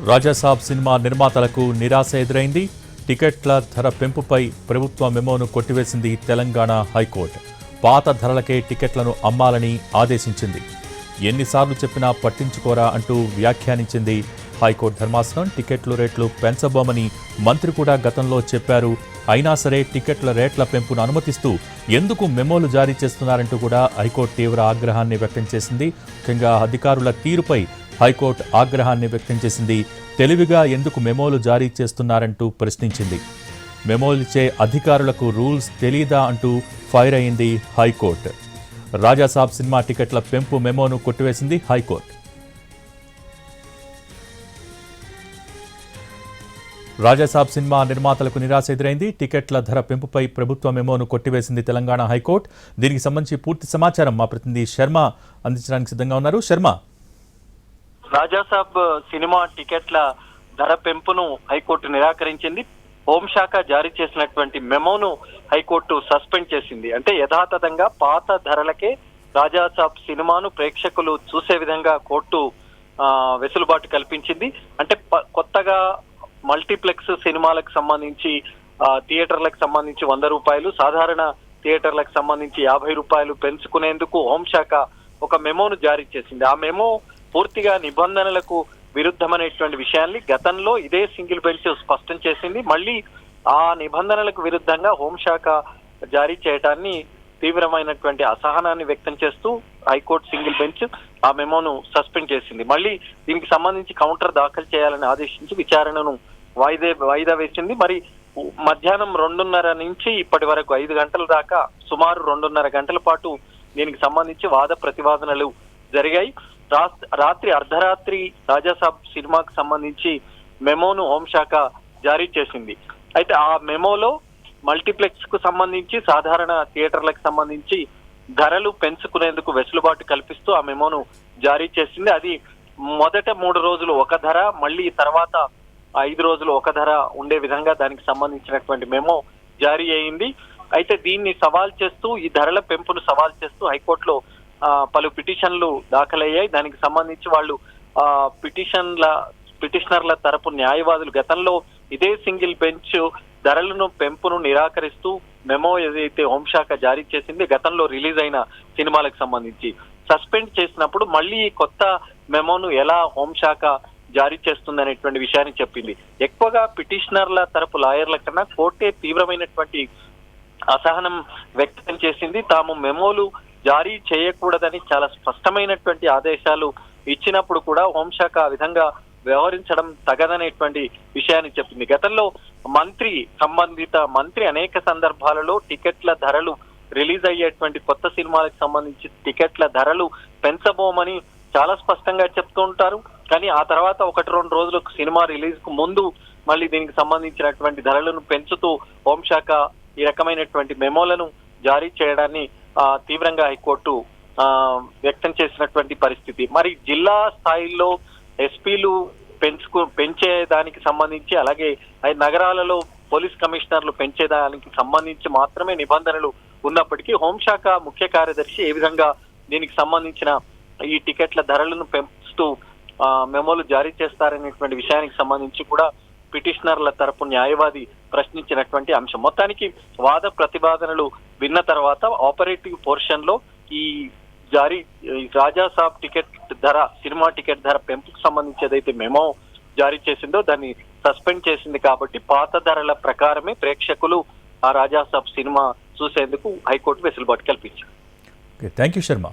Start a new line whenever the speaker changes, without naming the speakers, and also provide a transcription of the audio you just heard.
Raja Saab cinema నిర్మాతలకు నిరాశ ఎదురైంది. టికెట్ల ధర పెంపుపై ప్రభుత్వ మెమోను కొట్టివేసింది తెలంగాణ హైకోర్టు. పాత ధరలకే టికెట్లను అమ్మాలని ఆదేశించింది. ఎన్నిసార్లు చెప్పినా పట్టించుకోరా అంటూ వ్యాఖ్యానించింది హైకోర్టు ధర్మాసనం. టికెట్లు రేట్లు పెంచబోమని మంత్రి కూడా గతంలో చెప్పారు. అయినా సరే టికెట్ల రేట్ల పెంపును అనుమతిస్తూ ఎందుకు మెమోలు జారీ చేస్తున్నారంటూ కూడా హైకోర్టు తీవ్ర ఆగ్రహాన్ని వ్యక్తం చేసింది. ముఖ్యంగా అధికారుల తీరుపై హైకోర్టు ఆగ్రహాన్ని వ్యక్తం చేసింది. తెలివిగా ఎందుకు మెమోలు జారీ చేస్తున్నారంటూ ప్రశ్నించింది. మెమోలిచ్చే అధికారులకు రూల్స్ తెలీదా అంటూ ఫైర్ అయింది హైకోర్టు. రాజాసాబ్ సినిమా టికెట్ల పెంపు మెమోను కొట్టివేసింది హైకోర్టు. రాజాసాబ్ సినిమా నిర్మాతలకు నిరాశ ఎదురైంది. టికెట్ల ధర పెంపుపై ప్రభుత్వ మెమోను కొట్టివేసింది తెలంగాణ హైకోర్టు. దీనికి సంబంధించి పూర్తి సమాచారం మా ప్రతినిధి శర్మ అందించడానికి సిద్ధంగా ఉన్నారు. శర్మ,
రాజాసాబ్ సినిమా టికెట్ల ధర పెంపును హైకోర్టు నిరాకరించింది. హోంశాఖ జారీ చేసినటువంటి మెమోను హైకోర్టు సస్పెండ్ చేసింది. అంటే యథాతథంగా పాత ధరలకే రాజాసాబ్ సినిమాను ప్రేక్షకులు చూసే విధంగా కోర్టు వెసులుబాటు కల్పించింది. అంటే కొత్తగా మల్టీప్లెక్స్ సినిమాలకు సంబంధించి థియేటర్లకు సంబంధించి 100 రూపాయలు, సాధారణ థియేటర్లకు సంబంధించి 50 రూపాయలు పెంచుకునేందుకు హోంశాఖ ఒక మెమోను జారీ చేసింది. ఆ మెమో పూర్తిగా నిబంధనలకు విరుద్ధమనేటువంటి విషయాన్ని గతంలో ఇదే సింగిల్ బెంచ్ స్పష్టం చేసింది. మళ్ళీ ఆ నిబంధనలకు విరుద్ధంగా హోంశాఖ జారీ చేయడాన్ని తీవ్రమైనటువంటి అసహనాన్ని వ్యక్తం చేస్తూ హైకోర్టు సింగిల్ బెంచ్ ఆ మెమోను సస్పెండ్ చేసింది. మళ్ళీ దీనికి సంబంధించి కౌంటర్ దాఖలు చేయాలని ఆదేశించి విచారణను వాయిదా వేసింది. మరి మధ్యాహ్నం 2:30 నుంచి ఇప్పటి వరకు 5 గంటల దాకా సుమారు 2:30 గంటల పాటు దీనికి సంబంధించి వాద ప్రతివాదనలు జరిగాయి. రాత్రి అర్ధరాత్రి రాజాసాబ్ సినిమాకు సంబంధించి మెమోను హోంశాఖ జారీ చేసింది. అయితే ఆ మెమోలో మల్టీప్లెక్స్ కు సంబంధించి, సాధారణ థియేటర్లకు సంబంధించి ధరలు పెంచుకునేందుకు వెసులుబాటు కల్పిస్తూ ఆ మెమోను జారీ చేసింది. అది మొదట 3 రోజులు ఒక ధర, మళ్ళీ తర్వాత 5 రోజులు ఒక ధర ఉండే విధంగా దానికి సంబంధించినటువంటి మెమో జారీ అయింది. అయితే దీన్ని సవాల్ చేస్తూ, ఈ ధరల పెంపును సవాల్ చేస్తూ హైకోర్టులో పలు పిటిషన్లు దాఖలయ్యాయి. దానికి సంబంధించి వాళ్ళు పిటిషనర్ల తరపు న్యాయవాదులు గతంలో ఇదే సింగిల్ బెంచ్ ధరలను పెంపును నిరాకరిస్తూ మెమో ఏదైతే హోంశాఖ జారీ చేసింది గతంలో రిలీజ్ అయిన సినిమాలకు సంబంధించి సస్పెండ్ చేసినప్పుడు మళ్ళీ కొత్త మెమోను ఎలా హోంశాఖ జారీ చేస్తుందనేటువంటి విషయాన్ని చెప్పింది. ఎక్కువగా పిటిషనర్ల తరపు లాయర్ల కన్నా కోర్టే తీవ్రమైనటువంటి అసహనం వ్యక్తం చేసింది. తాము మెమోలు జారీ చేయకూడదని చాలా స్పష్టమైనటువంటి ఆదేశాలు ఇచ్చినప్పుడు కూడా హోంశాఖ ఆ విధంగా వ్యవహరించడం తగదనేటువంటి విషయాన్ని చెప్పింది. గతంలో సంబంధిత మంత్రి అనేక సందర్భాలలో టికెట్ల ధరలు రిలీజ్ అయ్యేటువంటి కొత్త సినిమాలకు సంబంధించి టికెట్ల ధరలు పెంచబోమని చాలా స్పష్టంగా చెప్తూ ఉంటారు. కానీ ఆ తర్వాత 1-2 రోజులకు సినిమా రిలీజ్ కు ముందు మళ్ళీ దీనికి సంబంధించినటువంటి ధరలను పెంచుతూ హోంశాఖ ఈ రకమైనటువంటి మెమోలను జారీ చేయడాన్ని తీవ్రంగా హైకోర్టు వ్యక్తం చేసినటువంటి పరిస్థితి. మరి జిల్లా స్థాయిలో ఎస్పీలు పెంచేదానికి సంబంధించి, అలాగే నగరాలలో పోలీస్ కమిషనర్లు పెంచేదానికి సంబంధించి మాత్రమే నిబంధనలు ఉన్నప్పటికీ హోంశాఖ ముఖ్య కార్యదర్శి ఏ విధంగా దీనికి సంబంధించిన ఈ టికెట్ల ధరలను పెంచుతూ మెమోలు జారీ చేస్తారనేటువంటి విషయానికి సంబంధించి కూడా పిటిషనర్ల తరపు న్యాయవాది ప్రశ్నించినటువంటి అంశం. మొత్తానికి వాద ప్రతివాదనలు విన్న తర్వాత ఆపరేటివ్ పోర్షన్ లో ఈ రాజాసాబ్ సినిమా టికెట్ ధర పెంపుకు సంబంధించి ఏదైతే మెమో జారీ చేసిందో దాన్ని సస్పెండ్ చేసింది. కాబట్టి పాత ధరల ప్రకారమే ప్రేక్షకులు ఆ రాజాసాబ్ సినిమా చూసేందుకు హైకోర్టు వెసులుబాటు కల్పించింది.
Thank you Sharma.